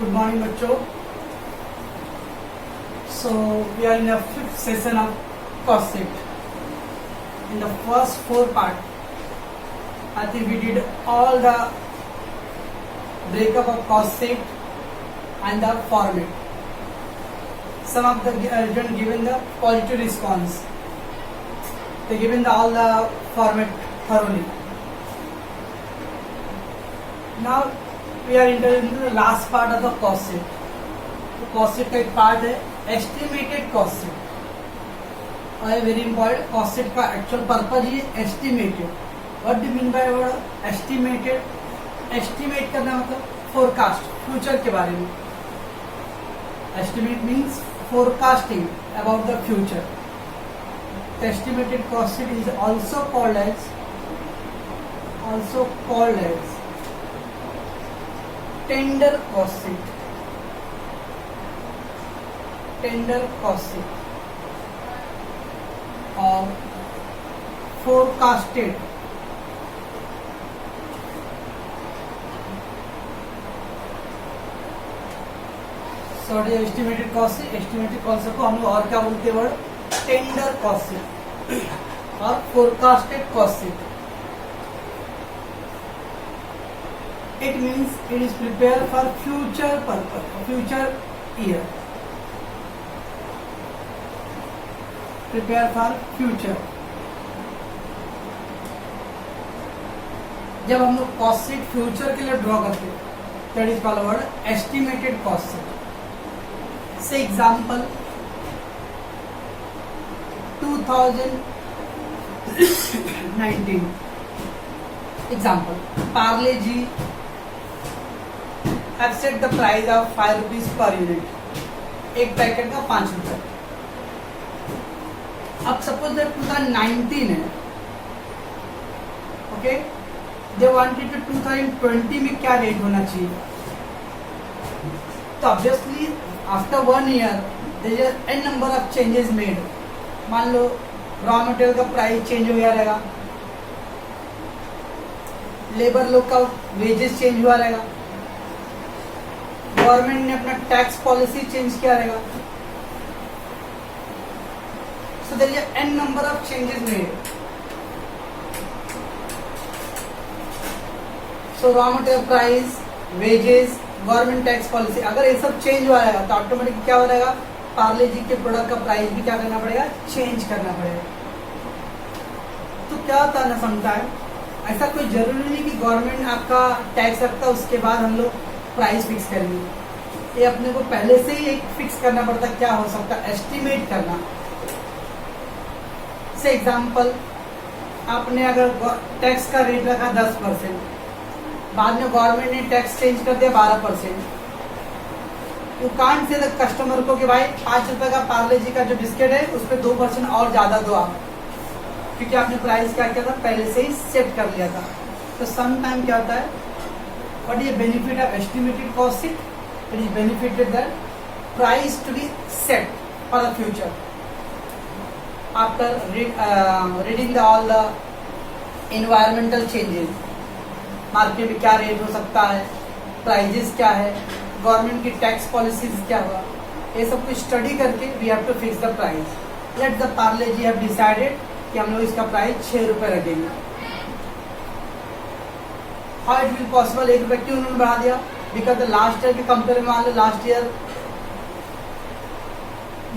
Good morning, बच्चों. So we are in the fifth session of cost sheet. In the first four part, I think we did all the breakup of cost sheet and the format. Some of the students given the positive response. They given all the format thoroughly. Now we are entering into the last part of the cost sheet. तो cost sheet का एक part है estimated cost sheet और very important cost sheet का actual purpose ये estimated. What do mean by word estimated? Estimate करना मतलब forecast, future के बारे में. Estimate means forecasting about the future. Estimated cost sheet is also called as tender cost sheet. Tender cost sheet और forecasted sorry estimated cost sheet. Estimated cost sheet को हम लोग और क्या बोलते हैं वर्ड? टेंडर कॉस्ट शीट और forecasted cost sheet. It means it is prepared for future purpose, future year. Prepare for future. जब हम लोग कॉस्ट शीट फ्यूचर के लिए ड्रॉ करते हैं, that is called word estimated cost sheet. Say example 2019. Example, Parle G have set the price of 5 rupees per unit. एक packet का 5 रुपए. अब सपोज दैट 2019 है, ओके, दे वांटेड टू 2020 में क्या रेट होना चाहिए. तो obviously after 1 year there is an number of changes made. मान लो रॉ मटेरियल का प्राइस चेंज हो गया रहेगा, लेबर लोग का वेजेस चेंज हुआ रहेगा, गवर्नमेंट ने अपना टैक्स पॉलिसी चेंज किया रहेगा. So there is an number of changes made. So raw material price, wages, government tax policy, अगर ये सब चेंज हुआ रहेगा तो ऑटोमेटिक क्या हो रहेगा? पार्ले जी के प्रोडक्ट का प्राइस भी क्या करना पड़ेगा? चेंज करना पड़ेगा. तो क्या होता है ना, समटाइम ऐसा कोई जरूरी नहीं कि गवर्नमेंट आपका टैक्स रखता है उसके बाद हम लोग प्राइस फिक्स करेंगे. ये अपने को पहले से ही एक फिक्स करना पड़ता है. क्या हो सकता है? एस्टिमेट करना. से एग्जांपल, आपने अगर टैक्स का रेट रखा 10%, बाद में गवर्नमेंट ने टैक्स चेंज कर दिया 12%. You can't say the customer को कि भाई 5 रुपए का पार्ले जी का जो बिस्किट है उस पर 2% और ज्यादा दो आप, क्योंकि आपने प्राइस क्या किया था? पहले से ही सेट कर लिया था. तो सम टाइम क्या होता है, what is benefit of estimated cost sheet? It is benefited that price to be set for the future after reading all the environmental changes. Market में क्या रेट हो सकता है, प्राइजेस क्या है, गवर्नमेंट की टैक्स पॉलिसीज क्या हुआ, ये सब कुछ स्टडी करके we have to fix the price. Let the Parle G have decided कि हम लोग इसका प्राइस 6 रुपए रखेंगे. How it will possible? 1 रुपए क्यों उन्होंने बढ़ा दिया? बिकॉज द लास्ट ईयर के कंपेयर में मान लो लास्ट ईयर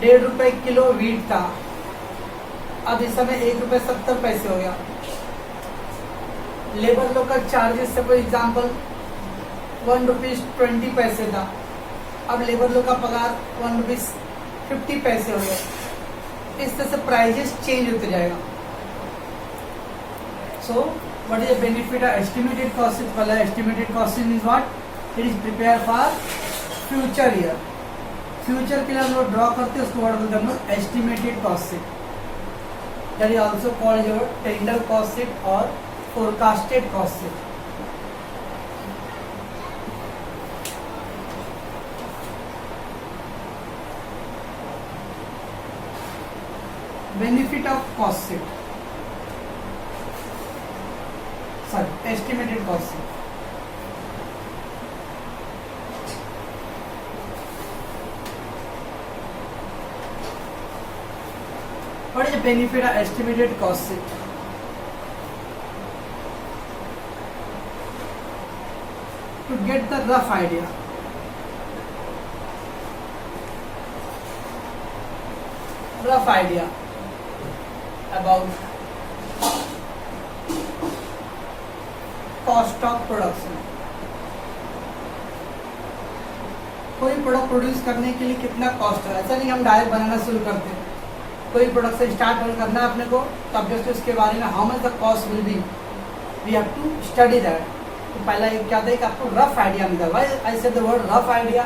1.5 रुपए किलो वीट था, अब इस समय 1 रुपए 70 पैसे हो गया. लेबर लोग का चार्जेस से कोई एग्जाम्पल 1 रुपीज 20 पैसे था, अब लेबर लोग का पगार 1 रुपीज 50 पैसे हो गया. इस तरह से प्राइजेस चेंज होते जाएगा. So what is the benefit of estimated cost sheet? वाला estimated cost sheet means what? It is prepare for future year. Future के लिए हम लोग ड्रॉ करते हैं, उसको वर्ड बोलते हैं हम लोग estimated cost sheet. That is also called your tender cost sheet और forecasted cost sheet. Benefit of cost sheet, sorry estimated cost sheet. What is the benefit of estimated cost sheet? To get the rough idea. Rough idea about cost of production. कोई product produce करने के लिए कितना cost है, ऐसा नहीं हम direct बनाना शुरू करते हैं। कोई प्रोडक्ट से स्टार्ट करना है अपने को, तब जस्ट उसके बारे में how much the cost will be, we have to study that. तो पहला एक क्या था कि आपको रफ आइडिया मिलता है। Why I said the word rough idea.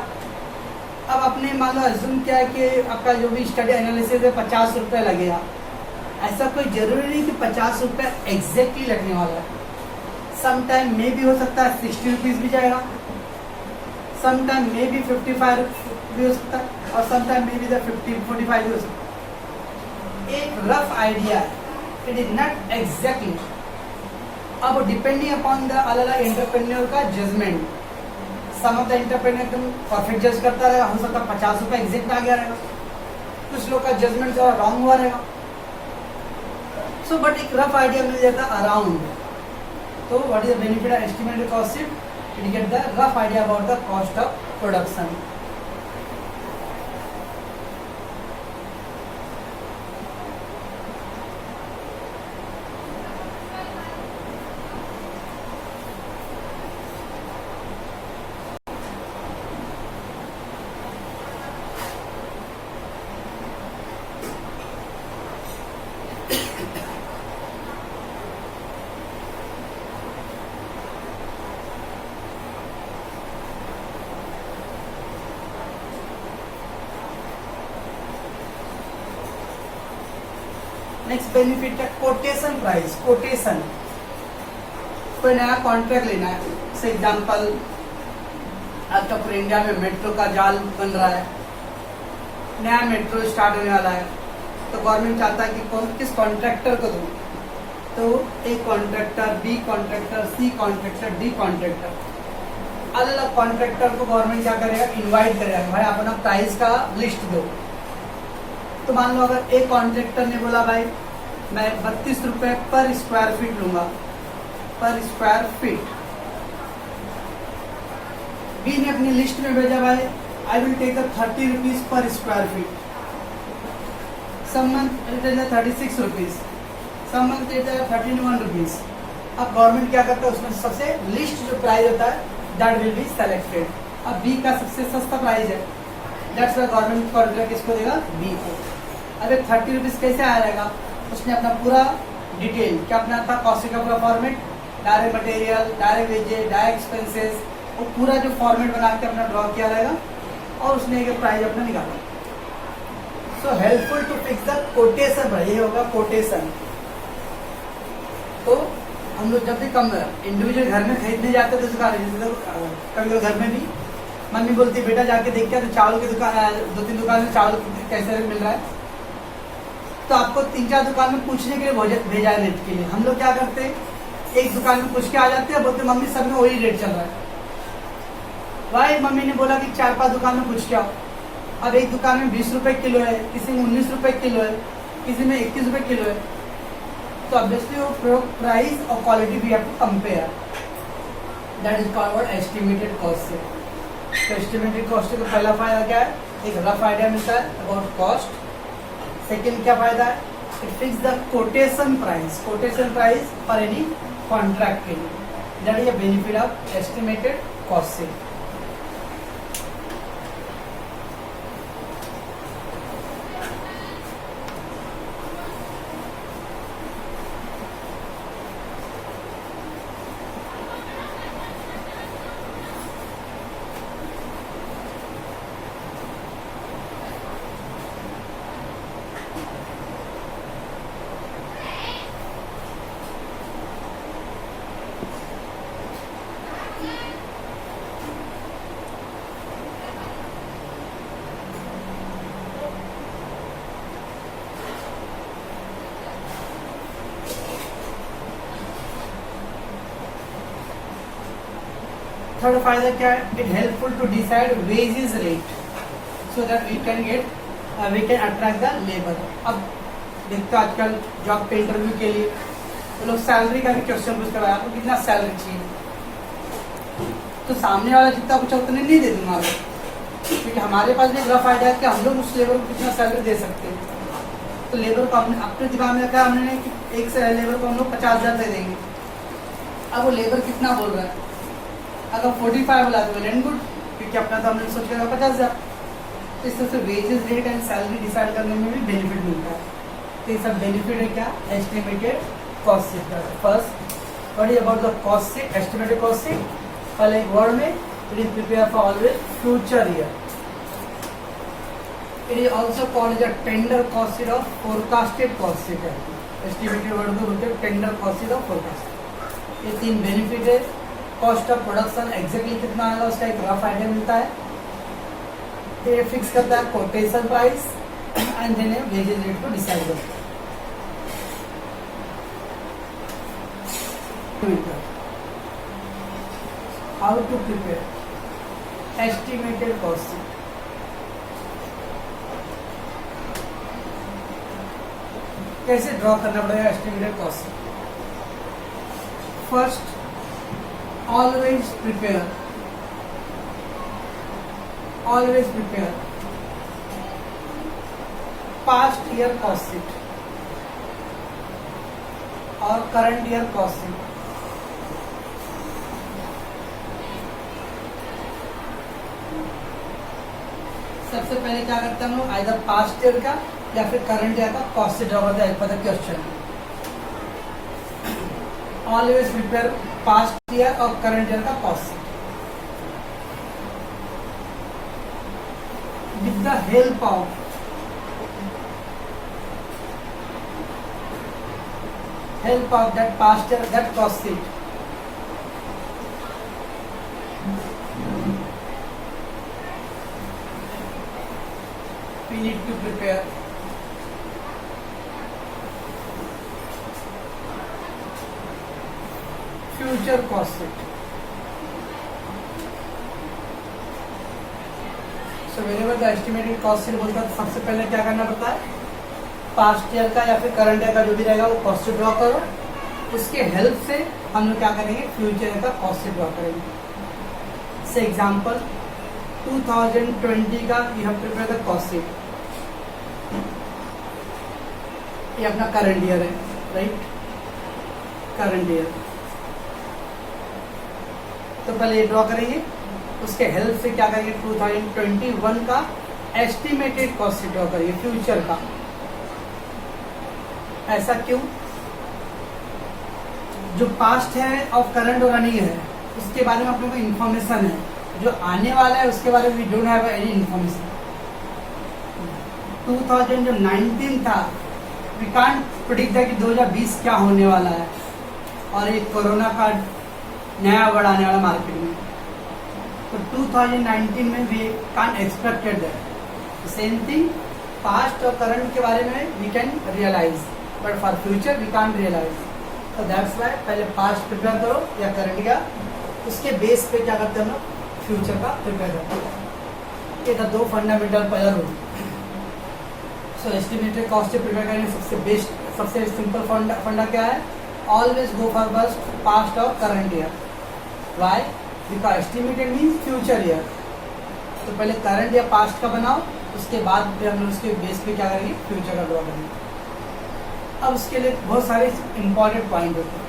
अब अपने मान लो अज्यूम क्या है कि आपका जो भी स्टडी एनालिसिस है 50 रुपये लगेगा, ऐसा कोई जरूरी नहीं कि 50 रुपये एग्जैक्टली लगने वाला है। सम टाइम मे भी हो सकता है 60 रुपीज़ भी जाएगा, सम टाइम मे भी 55 भी हो सकता है, और सम टाइम मे भी 45 भी हो सकता है। एक rough idea, it is not exactly. अब डिपेंडिंग अपॉन द अलग एंटरप्रेन्योर का judgment, some of the entrepreneur एकदम परफेक्ट जज करता रहेगा, हो सकता है 50 रुपये एग्जैक्ट आ गया रहेगा, कुछ लोग का जजमेंट थोड़ा रॉन्ग हुआ रहेगा। सो बट एक रफ आइडिया मिल जाता अराउंड। तो what is the benefit of estimated cost sheet? It get the rough idea about the cost of production. Next benefit है कोटेशन प्राइस। कोटेशन, कोई नया कॉन्ट्रैक्ट लेना है, फॉर एग्जाम्पल आपका पूरे इंडिया में मेट्रो का जाल बन रहा है, नया मेट्रो स्टार्ट होने वाला है, तो गवर्नमेंट चाहता है कि कौन किस कॉन्ट्रैक्टर को दूँ। तो A contractor, B contractor, C contractor, D contractor, अलग अलग कॉन्ट्रैक्टर को गवर्नमेंट क्या करेगा, इन्वाइट करेगा, भाई आप अपना प्राइस का लिस्ट दो। तो मान लो अगर एक कॉन्ट्रैक्टर ने बोला भाई मैं 32 रुपये पर स्क्वायर फीट लूंगा, पर स्क्वायर फीट। बी ने अपनी लिस्ट में भेजा भाई आई विल टेक 30 रुपीज पर square feet, some month it is 36 rupees, some month it is 31 rupees. अब गवर्नमेंट क्या करता है, उसमें सबसे लिस्ट जो प्राइस होता है दैट विल बी सेलेक्टेड। अब बी का सबसे सस्ता प्राइस है, दैट्स व्हाई गवर्नमेंट कॉन्ट्रैक्ट किसको देगा, बी को। अरे 30 रुपीज कैसे आ जाएगा, उसने अपना पूरा डिटेल क्या अपना था, कॉस्टिंग का पूरा format, direct material, direct wages, direct expenses, वो पूरा जो फॉर्मेट बना के अपना ड्रॉ किया रहेगा और उसने एक प्राइस अपना निकाला। So helpful to fix the quotation, भाई ये होगा कोटेशन। तो हम लोग जब भी कम इंडिविजुअल घर में खरीदने जाते हैं तो कभी घर में भी मम्मी बोलती बेटा जाके देख के तो चावल की दुकान 2-3 दुकान में चावल कैसे मिल रहा है, तो आपको 3-4 दुकान में पूछने के लिए भेजा है रेट के लिए। हम लोग क्या करते हैं, एक दुकान में पूछ के आ जाते हैं, बोलते मम्मी सब में वही रेट चल रहा है। भाई मम्मी ने बोला कि 4-5 दुकान में पूछ के आओ। अब एक दुकान में 20 रुपए किलो है, किसी में 19 रुपए किलो है, किसी में 21 रुपए किलो है, तो ऑब्वियसली वो प्राइस और क्वालिटी भी have to compare. That is called estimated cost. तो एस्टिमेटेड कॉस्ट का पहला फायदा क्या है, एक रफ आइडिया मिलता है अबाउट कॉस्ट। सेकेंड क्या फायदा है, it fix the quotation price, quotation price for any contract के लिए। That is a benefit of estimated cost से। थर्ड फायदा क्या है, it helpful to decide wages rate so that we can attract the labour. अब देखते हो आजकल जॉब पे इंटरव्यू के लिए तो लोग सैलरी का भी क्वेश्चन पूछते हैं, आपको कितना सैलरी चाहिए, तो सामने वाला जितना पूछा उतने नहीं दे दूंगा मैं, क्योंकि हमारे पास भी रफ आइडिया है कि हम लोग उस लेबर को कितना सैलरी दे सकते हैं। तो लेबर को हमने अपने दिमाग में रखा हमने कि एक से लेबर को हम लोग 50,000 दे देंगे। अब वो लेबर कितना बोल रहा है, अगर 45 बोला तो वेल एंड गुड, क्योंकि अपना तो हमने सोच लिया 50,000। तो इस तरह से wages rate and salary decide करने में भी बेनिफिट मिलता है। तो ये सब बेनिफिट है क्या, estimated cost sheet. First what is about the cost sheet, estimated cost sheet. पहले एक वर्ड में it is prepare for always future year. It is also called as a tender cost sheet और forecasted cost sheet है। Estimated word को बोलते हैं tender cost sheet और forecast. ये तीन बेनिफिट है। कॉस्ट ऑफ प्रोडक्शन एग्जैक्टली कितना आएगा उसका एक रफ आइडिया मिलता है। ये फिक्स करता है quotation price and then wages rate को डिसाइड करता है। How to prepare estimated cost sheet. कैसे ड्रॉ करना पड़ेगा estimated cost sheet. First, always prepare past year cost sheet और current year cost sheet। सबसे पहले क्या करते हैं हम लोग, आइदर पास्ट ईयर का या फिर करंट ईयर का कॉस्ट शीट ड्रॉ करते हैं for the question. Always prepare past year और करंट ईयर का cost sheet with the help of that past year that cost sheet. We need to prepare future cost sheet. So whenever the estimated cost sheet बोलता है तो सबसे पहले क्या करना पड़ता है, पास्ट ईयर का या फिर करंट ईयर का जो भी रहेगा वो कॉस्ट शीट ड्रॉ करो। उसके हेल्प से हम लोग क्या करेंगे, फ्यूचर ईयर का कॉस्ट शीट ड्रॉ करेंगे। से एग्जांपल 2020 का you have prepare the cost sheet. ये अपना करंट ईयर है, राइट, करंट ईयर। तो पहले ये ड्रॉ करेंगे, उसके हेल्प से क्या करेंगे 2021 का एस्टिमेटेड कॉस्ट शीट ड्रॉ करेंगे फ्यूचर का। ऐसा क्यों, जो पास्ट है और करंट और रनिंग है उसके बारे में अपने को इन्फॉर्मेशन है, जो आने वाला है उसके बारे में we don't have any information. 2019 था, वी कांट प्रेडिक्ट दैट कि 2020 क्या होने वाला है, और एक कोरोना का नया वर्ड आने वाला मार्केट में। तो 2019 में we can't expected that. Same thing past और करंट के बारे में we can realise, but for future we can't realise. तो दैट्स वाई पहले पास्ट प्रिपेयर करो या करंट का, उसके बेस पे क्या करते हैं हम लोग फ्यूचर का प्रिपेयर करते हैं। ये था दो फंडामेंटल पहला rule. So estimated cost prepare करने सबसे बेस्ट, सबसे सिंपल फंडा क्या है, always go for best past और current year. Why, because estimated means future year. तो पहले करंट या पास्ट का बनाओ, उसके बाद फिर हम लोग उसके बेस पे क्या करेंगे, फ्यूचर का ड्रॉ करेंगे। अब उसके लिए बहुत सारे इंपॉर्टेंट पॉइंट होते हैं।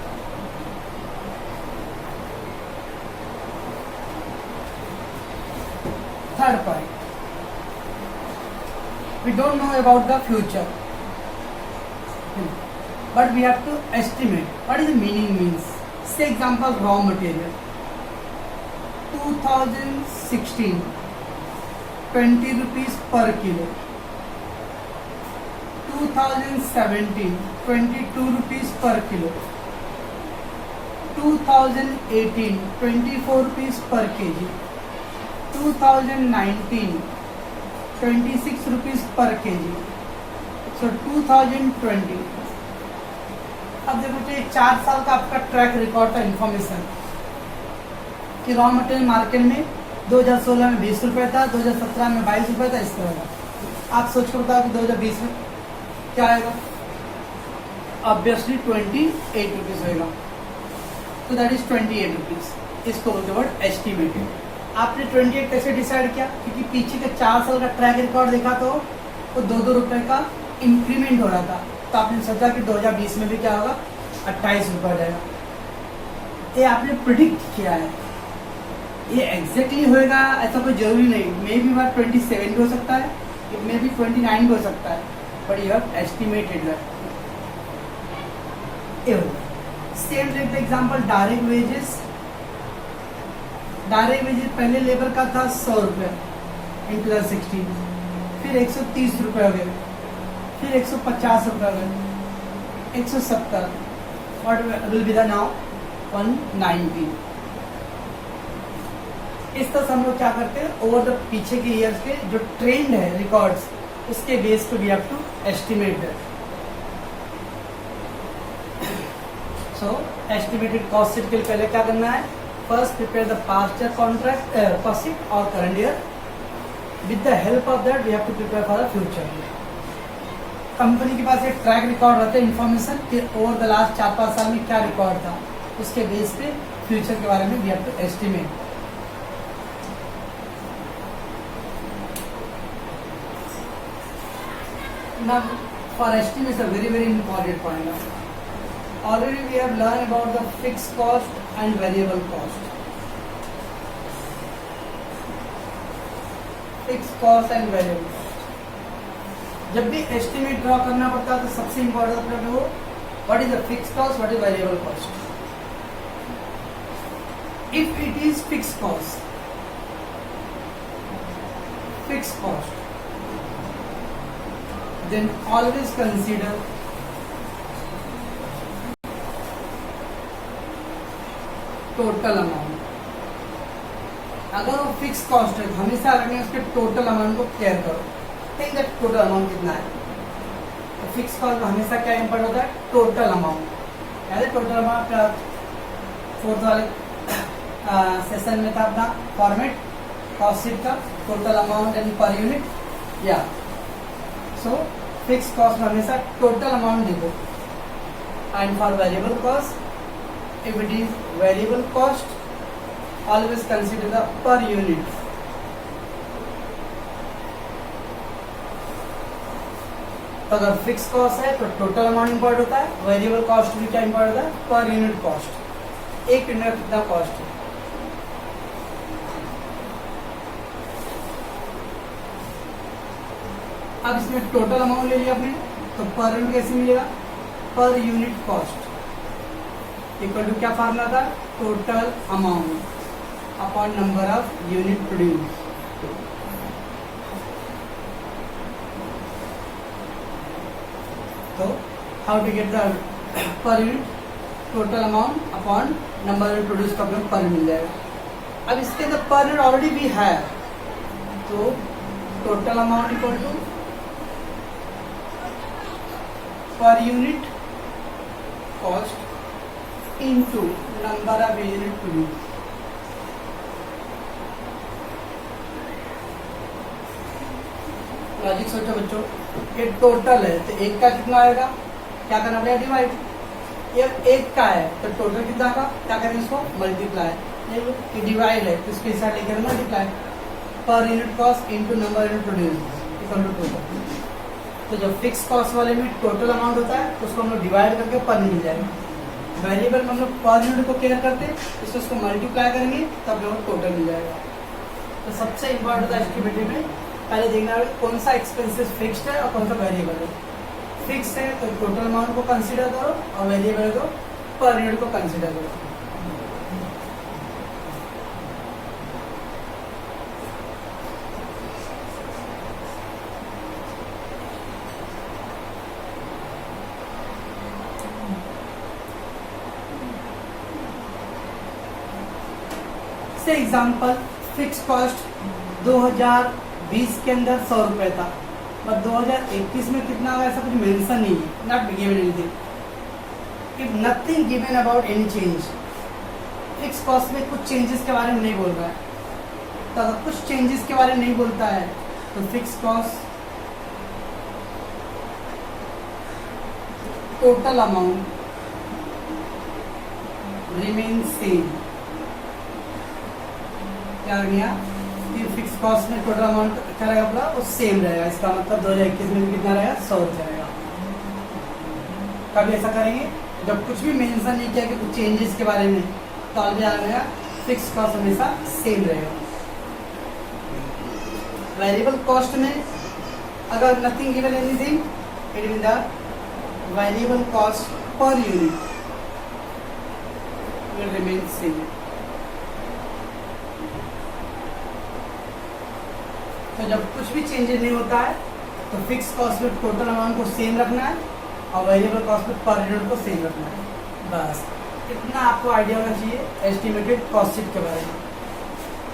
Third point, we don't know about the future, but we have to estimate what is the meaning means. Say example, raw material 2016 20 rupees per kilo, 2017 22 rupees per kilo, 2018 24 rupees per kg, 2019 26 rupees per kg. So 2020, अब देखो चाहिए 4 साल का आपका track record का information कि raw material market में 2016 में 20 रुपये था, 2017 में 22 रुपये था, इस तरह का। आप सोच कर बताओ कि 2020 में क्या आएगा। ऑब्वियसली 28 रुपीज होगा, तो दैट इज 28 रुपीज। इसको बोलते वर्ड एस्टिमेटेड। आपने 28 कैसे डिसाइड किया? क्योंकि पीछे का 4 साल का ट्रैक रिकॉर्ड देखा तो वो 2-2 रुपए का इंक्रीमेंट हो रहा था, तो आपने सोचा कि 2020 में भी क्या होगा, 28 रुपये हो जाएगा। ये आपने प्रिडिक्ट किया है, ये एग्जैक्टली होएगा ऐसा कोई जरूरी नहीं। मे बी बार 27 भी हो सकता है, मे बी 29 भी हो सकता है, but you have estimated that. Same like example direct wages. Direct wages पहले लेबर का था 100 रुपये इन 2016, फिर 130 रुपये हो गए, फिर 150 रुपये हो गए, 170, what will be the now 190। इस तरह से हम लोग क्या करते हैं, ओवर द पीछे के ईयर्स के जो ट्रेंड है रिकॉर्ड्स, उसके बेस पे we have to estimate that. So estimated cost sheet के लिए पहले क्या करना है, first prepare the past year contract cost sheet और current year. With the help of that we have to prepare for the future. Company के पास एक ट्रैक रिकॉर्ड रहता है इन्फॉर्मेशन कि ओवर द लास्ट 4-5 साल में क्या रिकॉर्ड था, उसके बेस पे फ्यूचर के बारे में we have to estimate. Now, for estimation, very important point. Already we have learned about the fixed cost and variable cost. Fixed cost and variable cost. जब भी estimate draw करना पड़ता है तो सबसे important है वो what is the fixed cost, what is variable cost. If it is fixed cost, then always consider total amount. अगर वो फिक्स कॉस्ट है हमेशा रखने उसके टोटल अमाउंट को केयर करो, थिंक दैट टोटल अमाउंट कितना है। तो फिक्स कॉस्ट हमेशा क्या इम्पोर्ट होता है, टोटल अमाउंट। याद है टोटल अमाउंट का 4th वाले सेशन में था अपना फॉर्मेट कॉस्ट शीट का, total amount and per unit. या सो फिक्स कॉस्ट में हमेशा टोटल अमाउंट देखो। And for variable cost, if it is variable cost always consider the per unit. तो अगर फिक्स कॉस्ट है तो टोटल अमाउंट इंपॉर्ट होता है, वेरिएबल कॉस्ट भी क्या इंपॉर्ट होता है, पर यूनिट कॉस्ट। एक यूनिट का कितना कॉस्ट है। अब इसमें टोटल अमाउंट ले लिया आपने, तो पर यूनिट कैसे मिलेगा, per unit cost equal to क्या फार्मूला था, total amount upon number of unit produce. तो how to get the per unit, total amount upon number unit produce का अपने पर मिल जाएगा। अब इसके अंदर पर यूनिट ऑलरेडी भी है, तो total amount equal to per unit cost into number of unit produced। Logic सोचो बच्चों, ये टोटल है तो एक का कितना आएगा, क्या करना पड़ेगा, डिवाइड। ये एक का है तो टोटल कितना का, क्या करेंगे इसको मल्टीप्लाई। ये डिवाइड है तो इसके साथ लेकर multiply. Per unit cost into number unit produce equal to total. तो जब फिक्स कॉस्ट वाले में टोटल अमाउंट होता है तो उसको हम लोग डिवाइड करके पर मिल जाएगा। वेरिएबल में हम लोग पर यूनिट को केयर करते हैं, इसको उसको मल्टीप्लाई करेंगे तब हमें टोटल मिल जाएगा। तो सबसे इम्पोर्टेंट था एस्टिमेटिव में पहले देखना है कौन सा एक्सपेंसेस फिक्स्ड है और कौन सा वेरिएबल है। फिक्स है तो टोटल अमाउंट को कंसिडर करो और वेरिएबल को पर यूनिट को कंसिडर करो। से एग्जाम्पल फिक्स कॉस्ट 2020 के अंदर 100 रुपए था, बट 2021 में कितना होगा ऐसा कुछ मेंशन नहीं है, not given anything. If nothing given about any change, fix cost में कुछ चेंजेस के बारे में नहीं बोल रहा है। तो अगर कुछ चेंजेस के बारे में नहीं बोलता है तो fix cost total amount remain same. क्या हो गया कि फिक्स कॉस्ट में टोटल अमाउंट क्या रहेगा अपना वो सेम रहेगा। इसका मतलब 2021 में भी कितना रहेगा 100 रुपया रहेगा। कभी ऐसा करेंगे जब कुछ भी मेंशन नहीं किया कि कुछ चेंजेस के बारे में, तो ऑलवेज आ गया फिक्स कॉस्ट हमेशा सेम रहेगा। वेरिएबल कॉस्ट में अगर nothing given anything it mean the variable cost per unit will remain same। तो जब कुछ भी चेंजेस नहीं होता है तो फिक्स कॉस्ट में टोटल अमाउंट को सेम रखना है और वेरिएबल कॉस्ट में पर यूनिट को सेम रखना है। बस इतना आपको आइडिया होना चाहिए एस्टिमेटेड कॉस्ट शीट के बारे में।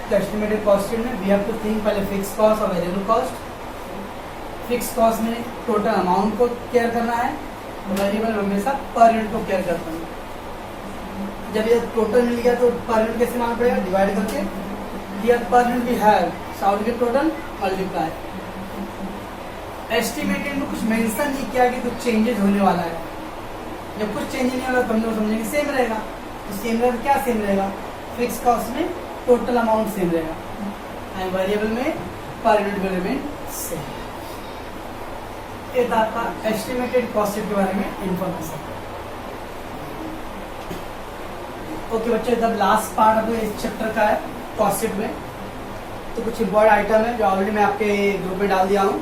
तो एस्टिमेटेड कॉस्ट शीट में वी हैव टू थिंक पहले फिक्स कॉस्ट और वेरिएबल कॉस्ट। फिक्स कॉस्ट में टोटल अमाउंट को केयर करना है, वेरिएबल में हमेशा पर यूनिट को केयर करना है। जब ये टोटल मिल गया तो पर यूनिट कैसे मालूम पड़ेगा, डिवाइड करके here per unit we have sound के टोटल मल्टीप्लाई। एस्टिमेटेड में कुछ मेंशन नहीं किया कि कुछ चेंजेस होने वाला है। जब कुछ चेंज नहीं होगा तो हम लोग समझेंगे सेम रहेगा। तो सेम रहेगा, क्या सेम रहेगा, फिक्स कॉस्ट में टोटल अमाउंट सेम रहेगा एंड वेरिएबल में per unit will remain same. ये था आपका एस्टिमेटेड कॉस्ट शीट के बारे में इंफॉर्मेशन। ओके बच्चों, जब लास्ट पार्ट अब इस चैप्टर का है कॉस्ट शीट में, तो कुछ इम्पोर्टेंट आइटम है जो ऑलरेडी मैं आपके ग्रुप में डाल दिया हूँ।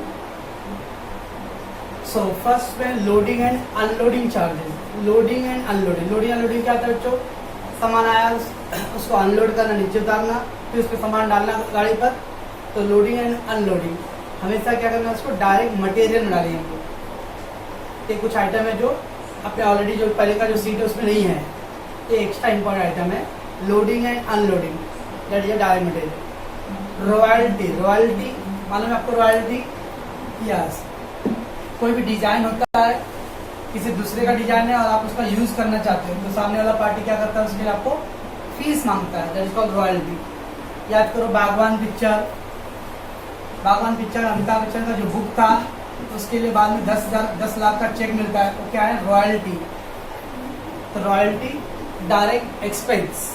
सो फर्स्ट में loading and unloading charges. Loading and unloading, loading unloading क्या होता है बच्चों, सामान आया उसको अनलोड करना, नीचे उतारना, फिर उस पर सामान डालना गाड़ी पर। तो लोडिंग एंड अनलोडिंग हमेशा क्या करना है, उसको डायरेक्ट मटेरियल में डालेंगे हम लोग। ये कुछ आइटम है जो अपने ऑलरेडी जो पहले का जो सीट है उसमें नहीं है, ये एक्स्ट्रा इंपॉर्टेंट आइटम है। Loading and unloading that is direct material. Royalty, royalty मालूम है आपको रॉयल्टी? यस, कोई भी डिजाइन होता है, किसी दूसरे का डिजाइन है और आप उसका यूज करना चाहते हो, तो सामने वाला पार्टी क्या करता है, उसके लिए आपको फीस मांगता है, दैट इज कॉल्ड रॉयल्टी। याद करो बागवान पिक्चर, बागवान पिक्चर अमिताभ बच्चन का जो बुक था, उसके लिए बाद में 10 लाख का चेक मिलता है, वो क्या है, रॉयल्टी। तो royalty direct expense.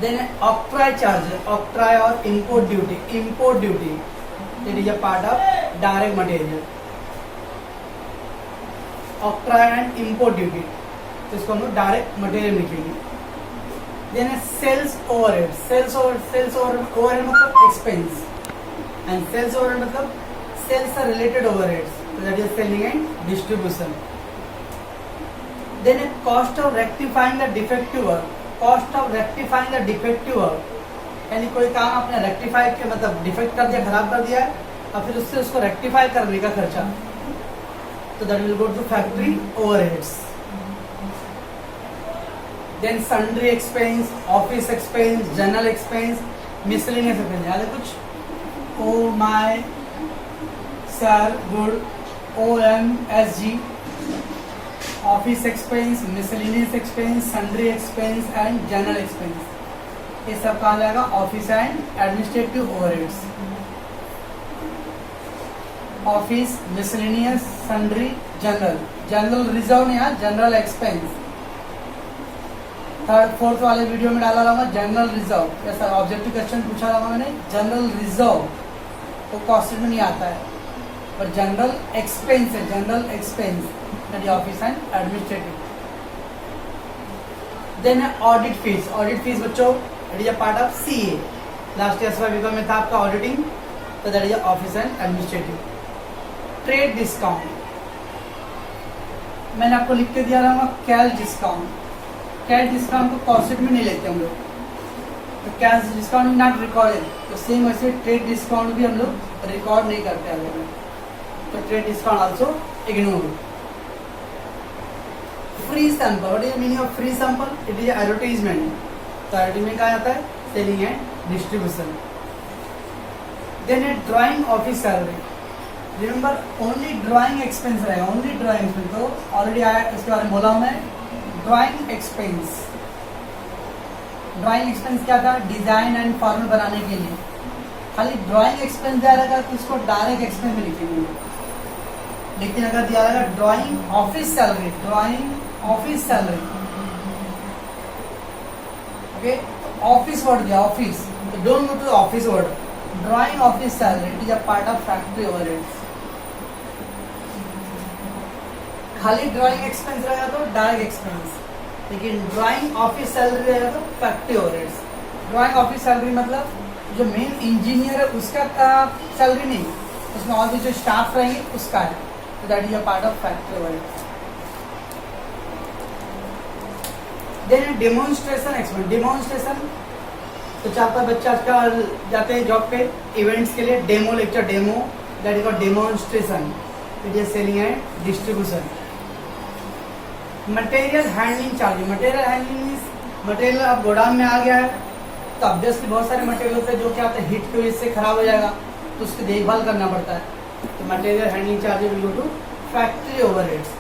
Then octroi charge, octroi और import duty, import duty that is a part of direct material. Octroi and import duty, तो इसको हम लोग डायरेक्ट मटेरियल लिखेंगे। Then sales overhead, sales overhead मतलब एक्सपेंस एंड सेल्स ओवरहेड मतलब sales से related overheads, that is selling and distribution. Then a cost of rectifying the defective work, cost of rectifying the defective work, यानी कोई काम आपने rectify किया, मतलब defect कर दिया, खराब कर दिया है, और फिर उससे उसको रेक्टिफाई करने का खर्चा, तो that will go to factory overheads. Then sundry expense, office expense, general expense, miscellaneous expense. याद है कुछ? O my sir good, OMSG, office expense, miscellaneous expense, sundry expense and general expense. ये सब कहा जाएगा office and administrative overheads. Office, miscellaneous, sundry, general. General reserve नहीं है, general expense. Third fourth वाले वीडियो में डाला रहा जनरल रिजर्व, ऐसा ऑब्जेक्टिव क्वेश्चन पूछा रहा मैंने। जनरल रिजर्व वो कॉस्ट शीट में नहीं आता है, पर जनरल एक्सपेंस है, general expense office and administrative. Then audit fees, audit fees बच्चों that is a part of CA। Last year विभाग में था आपका ऑडिटिंग, तो that is office and administrative. Trade discount, मैंने आपको लिख के दिया रहा कैश डिस्काउंट। कैश डिस्काउंट को कॉस्ट शीट में नहीं लेते हम लोग, तो कैश डिस्काउंट नॉट रिकॉर्डेड। तो सेम वैसे ट्रेड डिस्काउंट भी हम लोग रिकॉर्ड नहीं करते हैं, तो trade discount also ignore. Free sample, what is meaning of free sample? It is advertisement. तो एडवर्टाइजमेंट कहा जाता है selling and distribution. Then a drawing office salary, remember only drawing expense रहेगा, ओनली ड्राइंग एक्सपेंस। तो already आया, इसके बारे में बोला हूं मैं। ड्राइंग एक्सपेंस, ड्राइंग एक्सपेंस क्या था, डिजाइन एंड फॉर्मल बनाने के लिए। खाली ड्राइंग एक्सपेंस दिया रहेगा तो उसको डायरेक्ट एक्सपेंस में लिखेंगे। लेकिन अगर दिया रहेगा drawing office salary, drawing office salary, okay, office word दिया ऑफिस, तो don't go to office word, drawing office salary it is a part of factory overheads. खाली ड्राइंग एक्सपेंस रहेगा तो डायरेक्ट एक्सपेंस, लेकिन ड्राइंग ऑफिस सैलरी रहेगा तो factory overheads. Drawing office salary मतलब जो मेन इंजीनियर है उसका सैलरी नहीं, उसमें और भी जो स्टाफ रहेंगे उसका है, तो that is a part of factory overheads. Then demonstration expense, demonstration तो 4-5 बच्चे आजकल जाते हैं जॉब पे इवेंट्स के लिए, demo lecture, demo that is called demonstration, it is selling and distribution. Material handling charge, material handling means material अब godown में आ गया है तो ऑब्वियसली बहुत सारे मटेरियल होते हैं जो क्या होते हैं हीट की वजह से खराब हो जाएगा, तो उसकी देखभाल करना पड़ता है, तो material handling charge will go to factory overheads.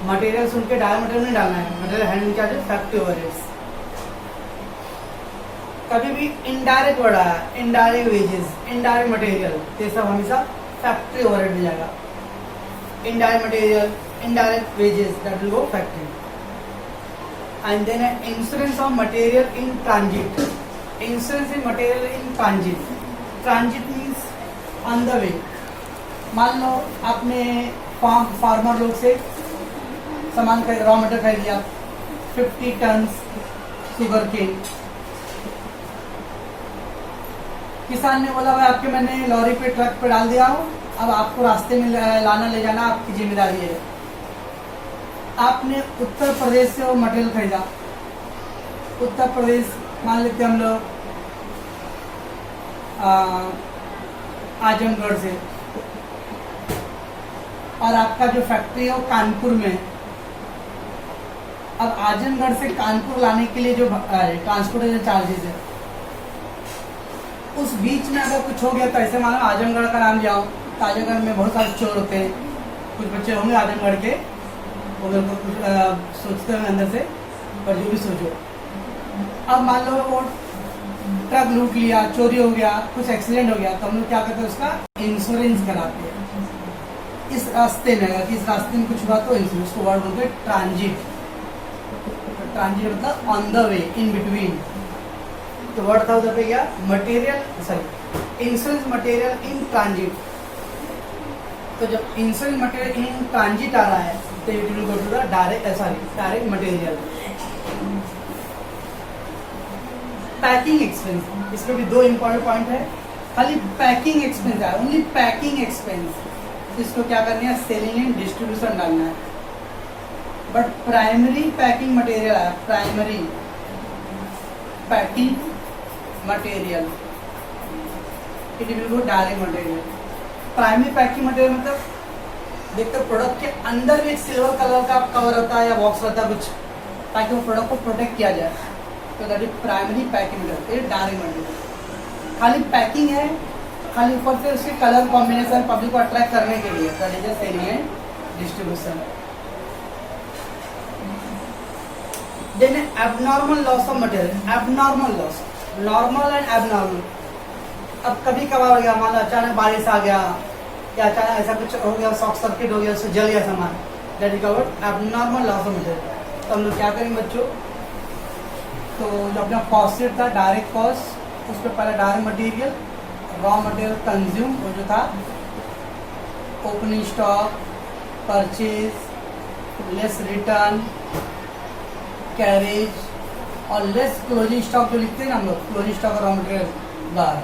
Material सुन के डायरेक्ट मटेरियल नहीं डालना है, material handling charge factory overheads. कभी भी इनडायरेक्ट वर्ड आया, इनडायरेक्ट वेजेस, इनडायरेक्ट मटेरियल, ये सब हमेशा फैक्ट्री ओवरहेड में जाएगा। Indirect material, indirect wages, that will go factory. And then insurance of material in transit, insurance in material in transit, transit means on the way। मान लो आपने farmer लोग से सामान खरीद, रॉ मटेरियल खरीद लिया 50 टन शुगर केन, किसान ने बोला भाई आपके मैंने लॉरी पे ट्रक पे डाल दिया हूँ, अब आपको रास्ते में लाना ले जाना आपकी जिम्मेदारी है। आपने उत्तर प्रदेश से वो मटेरियल खरीदा, उत्तर प्रदेश मान लेते हम लोग आजमगढ़ से, और आपका जो फैक्ट्री है वो कानपुर में। अब आजमगढ़ से कानपुर लाने के लिए जो ट्रांसपोर्टेशन चार्जेस है, उस बीच में अगर कुछ हो गया तो ऐसे मानो आजमगढ़ का नाम जाओ, तो आजमगढ़ में बहुत सारे चोर होते हैं, कुछ बच्चे होंगे आजमगढ़ के, अगर कुछ सोचते हैं अंदर से, पर जो भी सोचो। अब मान लो वो ट्रक लूट लिया, चोरी हो गया, कुछ एक्सीडेंट हो गया, तो हम लोग क्या करते हैं उसका इंश्योरेंस कराते हैं। इस रास्ते में अगर इस रास्ते में कुछ हुआ तो इंश्योरेंस को वर्ड बोलते हैं ट्रांजिट। ट्रांजिट मतलब on the way, in between. तो वर्ड था उधर पे क्या, material, sorry insurance material in transit. तो जब इंश्योरेंस मटेरियल इन ट्रांजिट आ रहा है तो it will go to the direct material. Packing expense, इसमें भी 2 इंपॉर्टेंट पॉइंट है। खाली पैकिंग एक्सपेंस है, ओनली पैकिंग एक्सपेंस, इसको क्या करना है, सेलिंग एंड डिस्ट्रीब्यूशन डालना है। बट प्राइमरी पैकिंग मटेरियल है, primary packing material it will go direct material. Primary packing material मतलब देखते प्रोडक्ट के अंदर भी एक सिल्वर कलर का कवर होता है या बॉक्स होता है कुछ, ताकि वो प्रोडक्ट को प्रोटेक्ट किया जाए, तो that is primary packing material, direct material. खाली पैकिंग है, खाली ऊपर से उसके कलर कॉम्बिनेशन पब्लिक को अट्रैक्ट करने के लिए, that is selling and distribution. Then abnormal loss of material, abnormal loss, normal and abnormal. अब कभी कभार हो गया, मान लो अचानक बारिश आ गया या अचानक ऐसा कुछ हो गया, शॉर्ट सर्किट हो गया, उससे जल गया सामान, that is covered abnormal loss of material. तो हम लोग क्या करेंगे बच्चों, तो जो अपना कॉस्ट था डायरेक्ट कॉस्ट, उस पर पहले direct material, raw material consume, वो जो था opening stock, purchase, less return, carriage और लेस क्लोजिंग स्टॉक जो लिखते हैं ना हम लोग, क्लोजिंग स्टॉक और रॉ मटेरियल बार,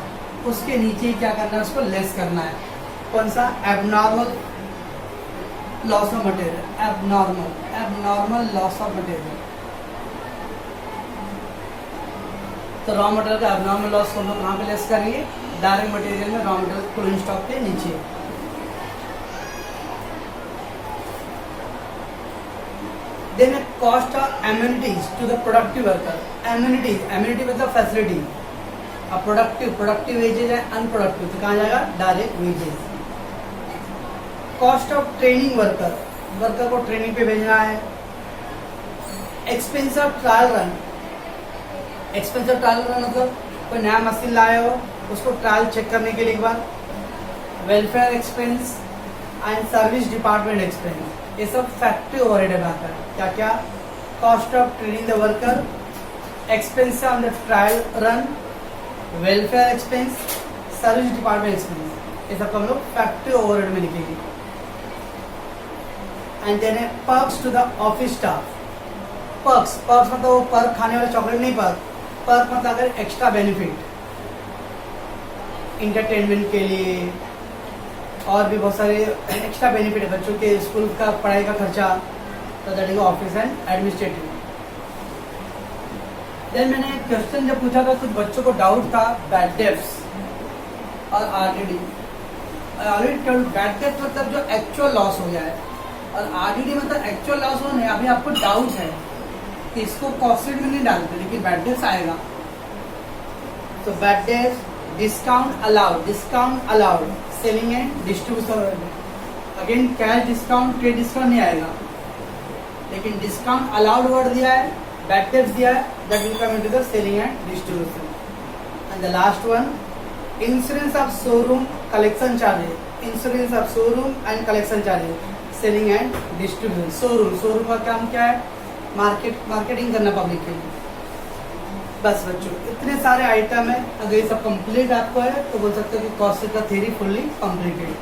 उसके नीचे क्या करना है, उसको लेस करना है। कौन सा, abnormal loss of material, abnormal loss of material. तो रॉ मटेरियल का एबनॉर्मल लॉस को हम लोग कहाँ पे लेस करेंगे, डायरेक्ट मटेरियल में, रॉ मटेरियल क्लोजिंग स्टॉक के नीचे। Then cost of amenities to the productive worker, amenity मतलब फैसिलिटी। अब प्रोडक्टिव वेजेज है, अनप्रोडक्टिव, तो कहाँ जाएगा, direct wages. Cost of training worker को ट्रेनिंग पे भेजना है। Expense of trial run, expense of trial run मतलब कोई नया मशीन लाए हो, उसको ट्रायल चेक करने के लिए एक बार। Welfare expense, and service department expense, ये सब फैक्ट्री ओवरहेड में आता है। क्या क्या? Cost of training the worker, expense on the trial run, welfare expense, service department expense, ये सब हम लोग फैक्ट्री ओवरहेड में लिखेंगे। एंड देन है perks to the office staff. Perks मतलब वो पर्क खाने वाले चॉकलेट नहीं, पर्क मतलब अगर एक्स्ट्रा बेनिफिट इंटरटेनमेंट के लिए और भी बहुत सारे एक्स्ट्रा बेनिफिट है, बच्चों के स्कूल का पढ़ाई का खर्चा, तो that is office and administrative. Then मैंने क्वेश्चन जब पूछा था, कुछ बच्चों को डाउट था बैड डेब्ट्स और आरडीडी। बैड डेब्ट मतलब जो एक्चुअल लॉस हो गया है, और आरडीडी मतलब एक्चुअल लॉस हो नहीं। अभी आपको डाउट है कि इसको कॉस्ट शीट में नहीं डालते, लेकिन बैड डेब्ट्स आएगा। तो bad debts, discount allowed, selling and distribution. Again cash discount, trade discount नहीं आएगा, लेकिन डिस्काउंट अलाउड वर्ड दिया है, बैड डेब्ट्स दिया है, that will come into the selling and distribution. And the last one, insurance of showroom collection charges, insurance of showroom and collection charges, selling and distribution. Showroom का काम क्या है? Marketing करना public के लिए। बस बच्चों इतने सारे आइटम है, अगर ये सब कंप्लीट आपको है तो बोल सकते हो कि कॉस्ट शीट का थ्योरी फुल्ली कंप्लीटेड।